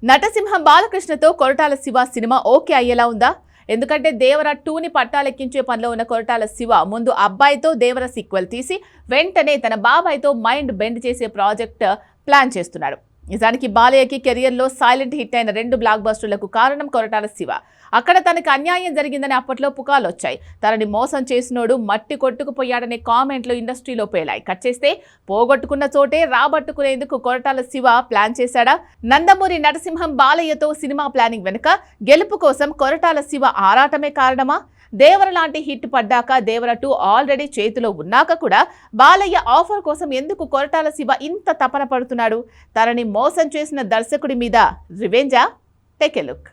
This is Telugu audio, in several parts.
నటసింహం బాలకృష్ణతో కొరటాల శివ సినిమా ఓకే అయ్యేలా ఉందా? ఎందుకంటే దేవర 2ని పట్టాలెక్కించే పనిలో ఉన్న కొరటాల శివ ముందు అబ్బాయితో దేవర సీక్వెల్ తీసి వెంటనే తన బాబాయ్తో మైండ్ బెండ్ చేసే ప్రాజెక్ట్ ప్లాన్ చేస్తున్నాడు. నిజానికి బాలయ్యకి కెరియర్లో సైలెంట్ హిట్ అయిన 2 బ్లాక్ బస్టర్లకు కారణం కొరటాల శివ. అక్కడ తనకు అన్యాయం జరిగిందని అప్పట్లో పుకార్లు వచ్చాయి. తనని మోసం చేసినోడు మట్టి కొట్టుకుపోయాడనే కామెంట్లు ఇండస్ట్రీలో పేలాయి. కట్ చేస్తే పోగొట్టుకున్న చోటే రాబట్టుకునేందుకు కొరటాల శివ ప్లాన్ చేశాడా? నందమూరి నటసింహం బాలయ్యతో సినిమా ప్లానింగ్ వెనుక గెలుపు కోసం కొరటాల శివ ఆరాటమే కారణమా? దేవర లాంటి హిట్ పడ్డాక దేవర 2 ఆల్రెడీ చేతిలో ఉన్నాక కూడా బాలయ్య ఆఫర్ కోసం ఎందుకు కొరటాల శివ ఇంత తపన పడుతున్నాడు? తనని మోసం చేసిన దర్శకుడి మీద రివెంజా? Take a look.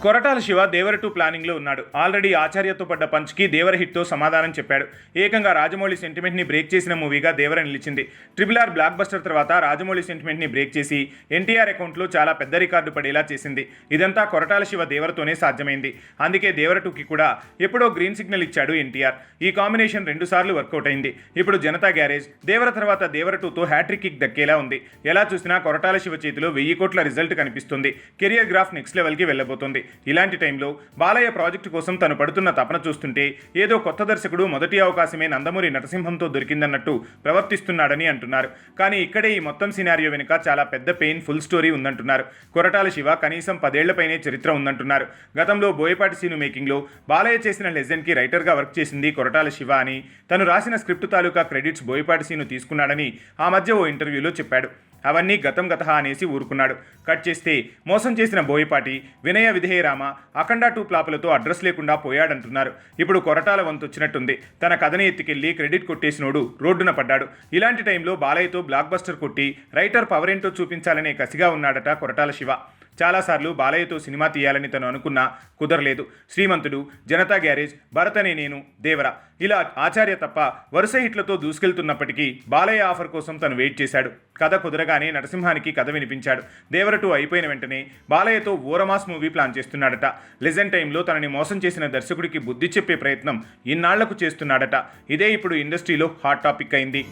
Koratala Siva Devara 2 ప్లానింగ్లో ఉన్నాడు. ఆల్రెడీ ఆచార్యతో పడ్డ పంచ్కి దేవర హిట్తో సమాధానం చెప్పాడు. ఏకంగా రాజమౌళి సెంటిమెంట్ని బ్రేక్ చేసిన మూవీగా దేవర నిలిచింది. RRR బ్లాక్ బస్టర్ తర్వాత రాజమౌళి సెంటిమెంట్ని బ్రేక్ చేసి ఎన్టీఆర్ అకౌంట్లో చాలా పెద్ద రికార్డు పడేలా చేసింది. ఇదంతా కొరటాల శివ దేవరతోనే సాధ్యమైంది. అందుకే దేవర 2కి కూడా ఎప్పుడో గ్రీన్ సిగ్నల్ ఇచ్చాడు ఎన్టీఆర్. ఈ కాంబినేషన్ 2 సార్లు వర్కౌట్ అయింది. ఇప్పుడు జనతా గ్యారేజ్, దేవర తర్వాత దేవర 2తో హ్యాట్రిక్ కిక్ దక్కేలా ఉంది. ఎలా చూసినా కొరటాల శివ చేతిలో 1000 కోట్ల రిజల్ట్ కనిపిస్తుంది. కెరియర్ గ్రాఫ్ నెక్స్ట్ లెవెల్కి వెళ్ళబోతుంది. ఇలాంటి టైంలో బాలయ్య ప్రాజెక్టు కోసం తను పడుతున్న తపన చూస్తుంటే ఏదో కొత్త దర్శకుడు మొదటి అవకాశమే నందమూరి నటసింహంతో దొరికిందన్నట్టు ప్రవర్తిస్తున్నాడని అంటున్నారు. కానీ ఇక్కడే ఈ మొత్తం సినారియో వెనుక చాలా పెద్ద పెయిన్ ఫుల్ స్టోరీ ఉందంటున్నారు. కొరటాల శివ కనీసం 10 ఏళ్లపైనే చరిత్ర ఉందంటున్నారు. గతంలో బోయపాటి సీను మేకింగ్లో బాలయ్య చేసిన లెజెండ్కి రైటర్గా వర్క్ చేసింది కొరటాల శివ అని, తను రాసిన స్క్రిప్ట్ తాలూకా క్రెడిట్స్ బోయపాటి సీను తీసుకున్నాడని ఆ మధ్య ఓ ఇంటర్వ్యూలో చెప్పాడు. అవన్నీ గతం గతహ అనేసి ఊరుకున్నాడు. కట్ చేస్తే మోసం చేసిన బోయపాటి, వినయ విధేయ రామ, అఖండ 2 ఫ్లాపులతో అడ్రస్ లేకుండా పోయాడంటున్నారు. ఇప్పుడు కొరటాల వంతు వచ్చినట్టుంది. తన కథని ఎత్తుకెళ్లి క్రెడిట్ కొట్టేసినోడు రోడ్డున పడ్డాడు. ఇలాంటి టైంలో బాలయ్యతో బ్లాక్ బస్టర్ కొట్టి రైటర్ పవర్ ఏంటో చూపించాలనే కసిగా ఉన్నాడట కొరటాల శివ. చాలాసార్లు బాలయ్యతో సినిమా తీయాలని తను అనుకున్నా కుదరలేదు. శ్రీమంతుడు, జనతా గ్యారేజ్, భరత్ అనే నేను, దేవర ఇలా ఆచార్య తప్ప వరుస హిట్లతో దూసుకెళ్తున్నప్పటికీ బాలయ్య ఆఫర్ కోసం తను వెయిట్ చేశాడు. కథ కుదరగానే నరసింహానికి కథ వినిపించాడు. దేవర 2 అయిపోయిన వెంటనే బాలయ్యతో ఓరమాస్ మూవీ ప్లాన్ చేస్తున్నాడట. లెజెండ్ టైంలో తనని మోసం చేసిన దర్శకుడికి బుద్ధి చెప్పే ప్రయత్నం ఇన్నాళ్లకు చేస్తున్నాడట. ఇదే ఇప్పుడు ఇండస్ట్రీలో హాట్ టాపిక్ అయింది.